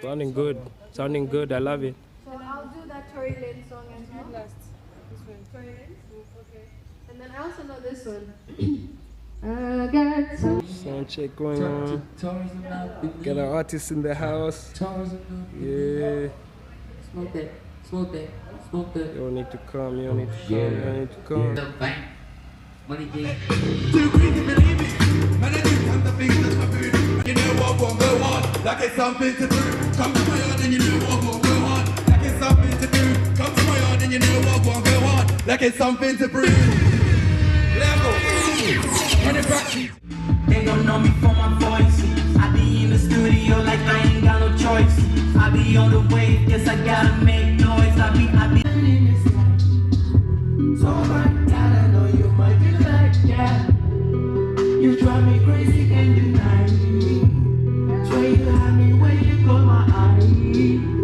Sounding good. Sounding good. I love it. So I'll do that Tory Lane song as well. Last. This one. Tory Lane? Okay. And then I also know this one. I got some Sound check going on. Got an artist in the house. Yeah. Smoke that. Smoke that. Smoke that. You don't need to come. You don't need to come. You don't need to come. The bank. Money game. Too greedy, believe me. Man, I do come to things that's my food. You know what won't go on, like it's something to do. Come to my yard and you know what won't go on, like it's something to do. Come to my yard and you know what won't go on, like it's something to brew. Level. And it practice. They gon' know me for my voice. I be in the studio like I ain't got no choice. I be on the wave, guess I gotta make noise. I be in this life. So my God, I know you might be like, yeah. You drive me crazy, can't deny me. Swear you had me when you got my eye.